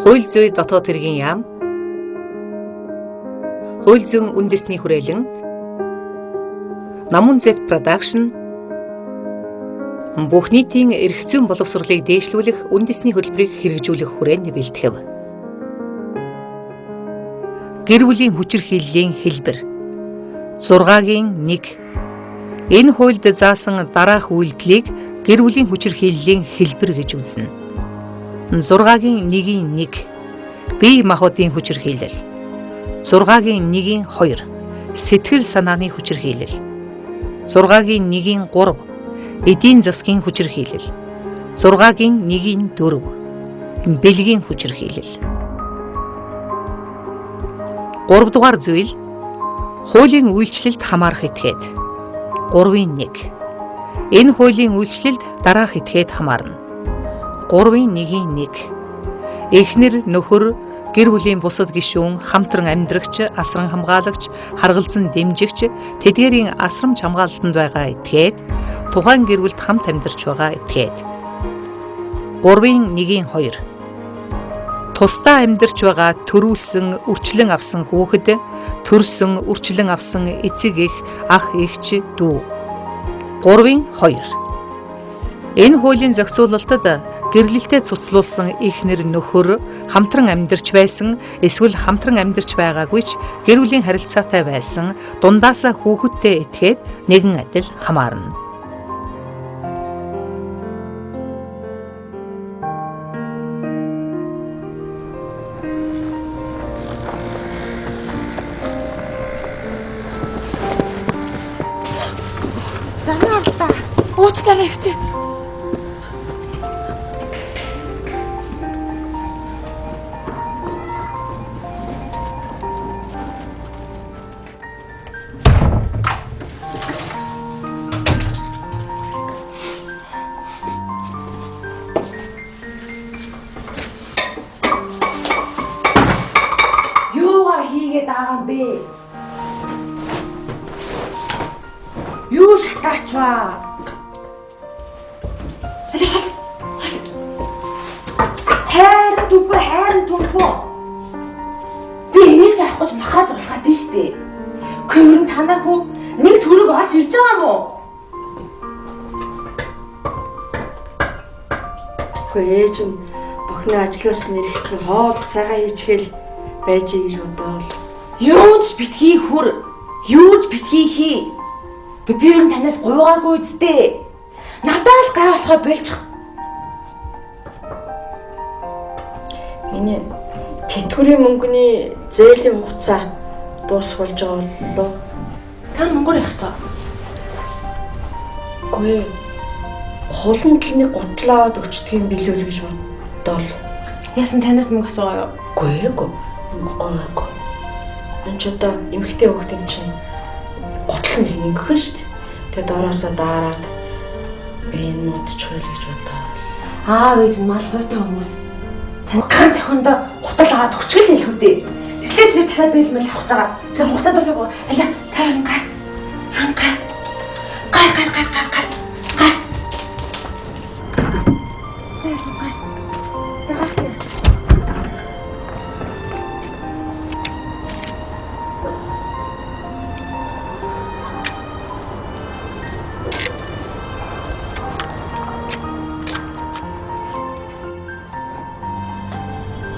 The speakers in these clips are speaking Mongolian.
Хууль зүйн дотоод хэргийн яам, хууль зүйн үндэсний хүрээлэн, Намун Z Production бүх нийтийн эрх зүйн боловсролыг дээшлүүлэх үндэсний хөтөлбөрийг хэрэгжүүлэх хүрээнд бэлтгэв. Гэр бүлийн хүчирхийллийн хэлбэр 6-гийн 1. Энэ хуульд заасан дараах үйлдэлийг гэр бүлийн хүчирхийллийн хэлбэр гэж үзнэ. 6-гийн 1-ийн 1. Бие махбодын хүчирхийлэл. 6-гийн 1-ийн 2. Сэтгэл санааны хүчирхийлэл. 6-гийн 1-ийн 3. Эдийн засгийн хүчирхийлэл. 6-гийн 1-ийн 4. Бэлгийн хүчирхийлэл. 3 дугаар зүйл хуулийн үйлчлэлд хамаарах этгээд. 3-ийн 1. Энэ хуулийн үйлчлэлд дараах этгээд хамаарна. 3-ийн 1-ийн 1. Эхнэр, нөхөр, гэр бүлийн бусад гишүүн, хамтран амьдрагч, асран хамгаалагч, харгалзан дэмжигч, тэдгээрийн асрамж хамгаалалтанд байгаа этгээд, тухайн гэр бүлд хамт амьдарч байгаа этгээд. 3-ийн 1-ийн 2. Тусдаа амьдарч байгаа төрүүлсэн, үрчлэн авсан хүүхэд, төрсөн, үрчлэн авсан эцэг эх, ах эгч, дүү. 3-ийн 2. Энэ хуулийн зохицуулалтад гэрлэлтэд цуцлуулсан эхнэр, нөхөр хамтран амьдарч байсан, эсвэл хамтран амьдарч байгаагүй ч гэр бүлийн харилцаатай байсан дундаасаа хүүхэдтэй этгээд нэгэн адил хамаарна. Замаарта. Уучлаарай хичээ. Бэ. Юу шатаачваа. Хайр түмпөө. Би энийг заахгүй ч махаад болоход нь штэ. Көөрн танаа хүү нэг төрөг олж ирж байгаа мó? Үгүй ээж нь бохны ажлаас нэрэхтэн хоол цагаан хийчихэл байж гэж бодоол. Юуч битгий хүр. Юуч битгий хий. Би ер нь танаас гуйгаагүй үсттэй. Надад л гай болохоо болчих. Миний тэтгэврийн мөнгөний зээлийн хугацаа дуусах болж байгаа боллоо. Та Монгол явах цаа. Үгүй. Хулан талны гутлаад өчтгийн билүүл гэж бодоол. Яасан танаас мөнгө асуугаа юу? Үгүй. Гоогүй. Энд ч одоо эмэгтэй хүүхдийн чинь гутал нь ингэхэн шүү дээ. Тэгээд ороосоо даарад энэ модчихвол гэж бодоо. Аав ээж нь мал хойтой хүмүүс. Таньхан зохиндоо гутал аваад хүчгэл хэлэх үү дээ. Тэгэхээр чи дахиад зээлмэл авах гэж байгаа. Тэр гутал басаагүй. Алаа тайван гар. Гар.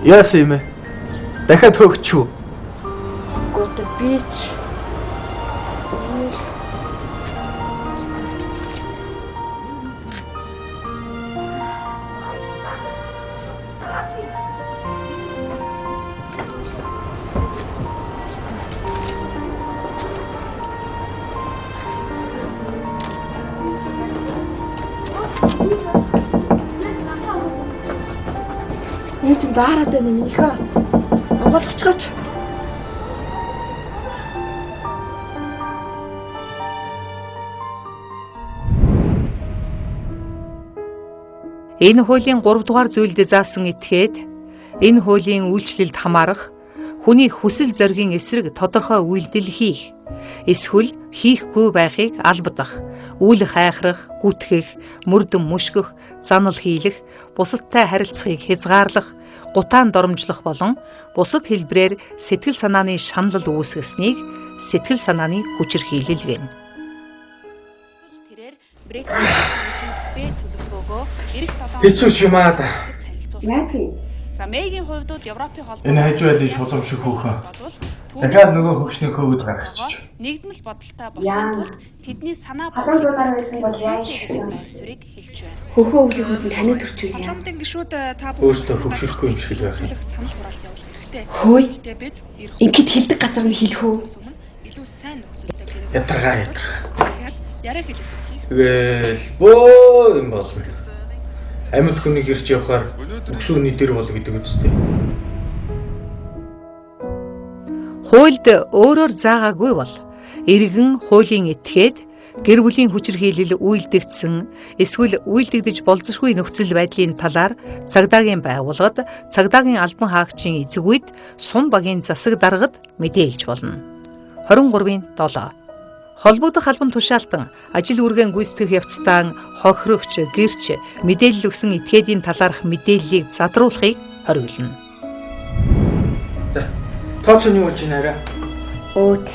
Яасан юм бэ? Дахиад хөөгчүү. Гот бич. Ээж нь баараад байна минийхөө. Монголчгооч. Энэ хуулийн 3 дугаар зүйлд заасан этгээд энэ хуулийн үйлчлэлд хамаарах хүний хүсэл зоригийн эсрэг тодорхой үйлдэл хийх, эсвэл хийхгүй байхыг албадах, үл хайхрах, гүтгэх, мөрдөн мушгих, занал хийлэх, бусадтай харилцахыг хязгаарлах, гутаан доромжлох болон бусад хэлбрээр сэтгэл санааны шаналл үүсгэснийг сэтгэл санааны хүчирхийлэл гэнэ. Тэрээр Брексит үжилбэ төлөвлөгөөгөө эх 7 Хэцүү ч юм аа да. Яаж юм? За Мэйгийн хувьд бол Европын холбоо Энэ хажуулын шулам шиг хөөхөн. Дахиад нөгөө хөгшнийг хөвөд гаргачих. нэгдмэл бодолтой Яа. болох тул тэдний санаа Халуун дуунаар байсан бол яа гэсэн. байр суурийг хэлж байна. Хөхөө өвлийн хөдөнд таны төрчүүл яа. Холбооны гишүүд та Өөртөө хөгшөрөхгүй юм шиг л байх юм. санал хураалт явуулах хэрэгтэй. Хөөе. Гэтэ бид Ингээд хилдэг газар нь хэлэх үү? илүү сайн нөхцөлтэй хэрэг Ядаргаа. дахиад яриа хэлэлцэх хийх. Тэгэл бөө юм болно. Амьд хүнийг ирж явахаар өксөний дэр бол гэдэг үстэй. Хуульд өөрөөр заагаагүй бол иргэн хуулийн этгээд гэр бүлийн хүчирхийлэл үйлдэгдсэн эсвэл үйлдэгдэж болзошгүй нөхцөл байдлын талаар цагдаагийн байгууллагад цагдаагийн албан хаагчийн эзэг үед сум багийн засаг даргад мэдээлж болно. 23-7 холбогдох албан тушаалтан ажил үргэн гүйцэтгэх явцдаа хохирогч, гэрч мэдээлэл өгсөн этгээдийн талаарх мэдээллийг задруулахыг хориглоно. Тооцооны болж байна арай. Өөд.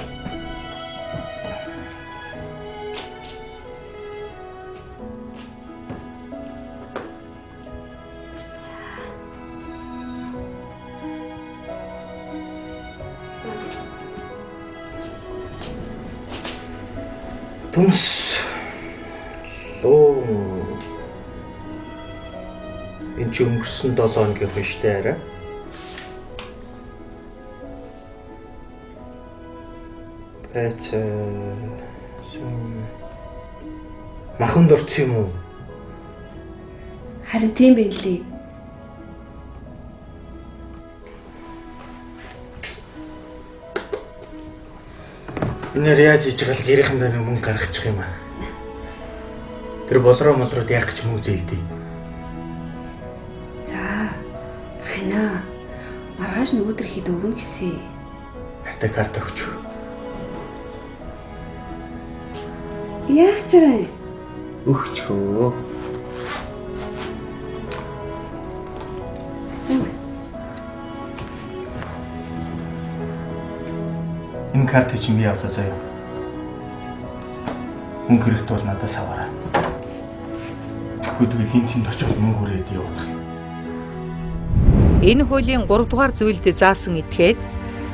Түмс лоо. Энэ ч өнгөрсөн 7 хоногийн хойштой арай. Эц маханд орсон юм уу? Харин тийм байлээ. Энээр яаж иж гал гэрийнхэндээ нэг мөнгө гаргачих юм аа. Тэр болроо молроод яах гэж мөнгө зээлдээ. За. Ханаа. Маргааш нөгөөдөр хэд өгнө гэсэн. Хартай карт өгч. Яах ч вэ? Өгчхөө. Зэн. Энэ картыг чинь би авлаа заяа. Мөнгө хэрэгтэй бол надаас аваарай. Тэгэхгүй тэгэл энэ тэнд очиод мөнгө өрөөд явуулах. Энэ хуулийн 3 дугаар зүйлд заасан этгээд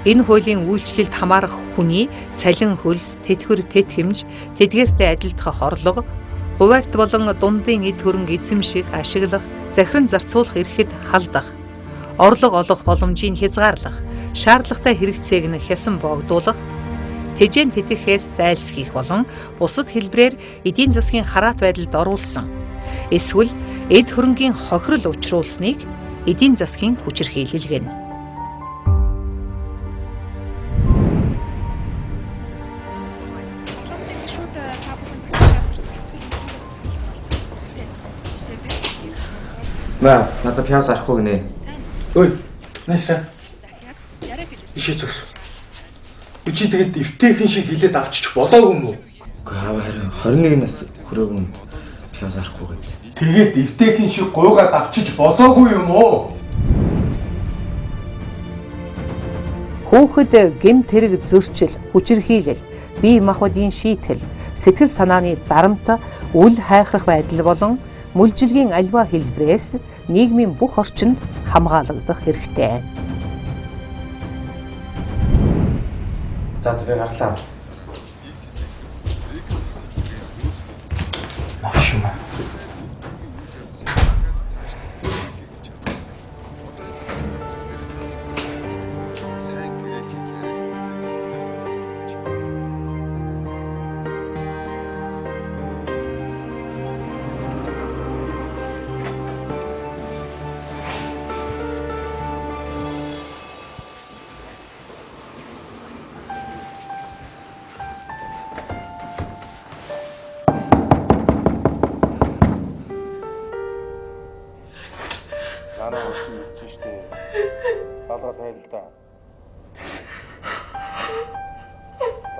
энэ хуулийн үйлчлэлд хамаарах хүний цалин хөлс, тэтгэвэр тэтгэмж, тэдгээртэй адилдах орлого, хуваарьт болон дундын эд хөрөнгө эзэмших, ашиглах, захиран зарцуулах эрхэд халдах, орлого олох боломжийг хязгаарлах, шаардлагатай хэрэгцээг нь хясан богдуулах, тэжээн тэтгэхээс зайлсхийх болон бусад хэлбрээр эдийн засгийн хараат байдалд оруулсан эсвэл эд хөрөнгийн хохирол учруулсныг эдийн засгийн хүчирхийлэл гэнэ. Ба, надад пяз арахгүй гинэ. Ой, наашаа. Ишээ зогс. Чи тэгээд эвтэйхэн шиг хилээд авчиж болоогүй юм уу? Үгүй аа харин 21 нас хүрээгүй нь пяз арахгүй гинэ. Тэгээд эвтэйхэн шиг гуйгаад авчиж болоогүй юм уу? Хүүхэд гэмт хэрэг зөрчил, хүчирхийлэл, бие махбодын шийтгэл, сэтгэл санааны дарамт, үл хайхрах байдал болон мүлжилгийн альва хэлбрээс нийгмийн бүх орчинд хамгаалагдах хэрэгтэй. За би гарлаа. Маш юм аа.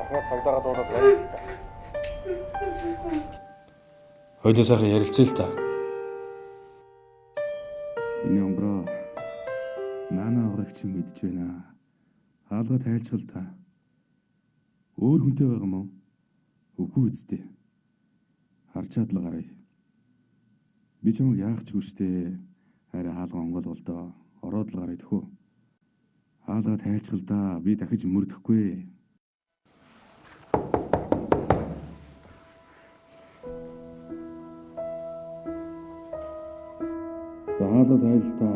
дахиад цагдаагаа дуудаад байна. Хойлоо сайхан ярилцъя л та. Энэ өнгөрөө наана аврагч мэдж байна. Хаалга тайлчгал та. Өөр хүнтэй байгаа мó? Үгүй үсттэй. Харчаад л гарыг. Би чамайг яах ч гүштэй. Харин хаалга онгол болдоо. Ороод л гарыг тэхүү. Хаалга тайлчгал да. Би дахиж мөрдөхгүй. За хаалга тайл та.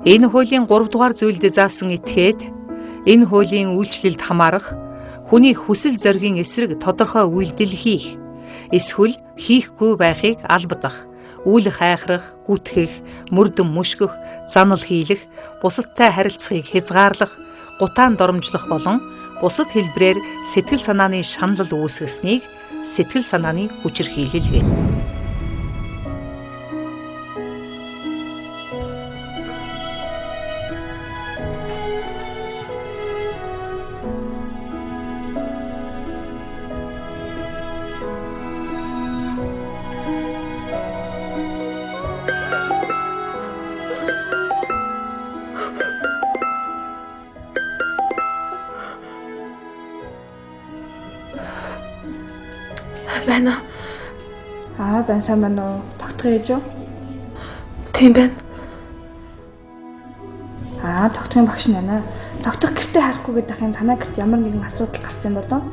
Энэ хуулийн 3 дугаар зүйлд заасан этгээд энэ хуулийн үйлчлэлд хамаарах хүний хүсэл зоригийн эсрэг тодорхой үйлдэл хийх, эсвэл хийхгүй байхыг албадах, үл хайхрах, гүтгэх, мөрдөн мөшгөх, занал хийлэх, бусадтай харилцахыг хязгаарлах, гутаан доромжлох болон бусад хэлбрээр сэтгэл санааны шанал үүсгэснийг сэтгэл санааны хүчирхийлэл гэнэ. Байна. Байна сайн байна уу? Тогтох ээж үү? Тийм байна. Тогтохын багш нана. Тогтох гэртээ харахгүйгээд дахин танаа гэрт ямар нэгэн асуудал гарсан болов?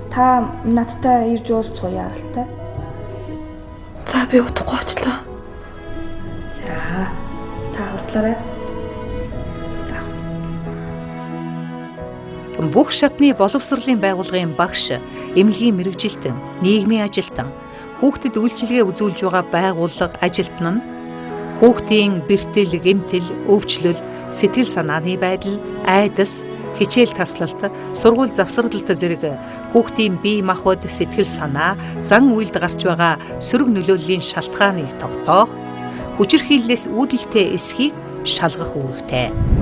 Та надтай ирж уулзах яаралтай. За би удахгүй очлоо. За та худлаарай. Бүх шатны боловсролын байгууллагын багш, эмнэлгийн мэргэжилтэн, нийгмийн ажилтан, хүүхдэд үйлчилгээ үзүүлж байгаа байгууллага ажилтан нь хүүхдийн бэртэл, гэмтэл, өвчлөл, сэтгэл санааны байдал, айдас, хичээл таслалт, сургууль завсралт зэрэг хүүхдийн бие махбод, сэтгэл санаа, зан үйлд гарч байгаа сөрөг нөлөөллийн шалтгааныг тогтоох, хүчирхийллээс үүдэлтэй эсхийг шалгах үүрэгтэй.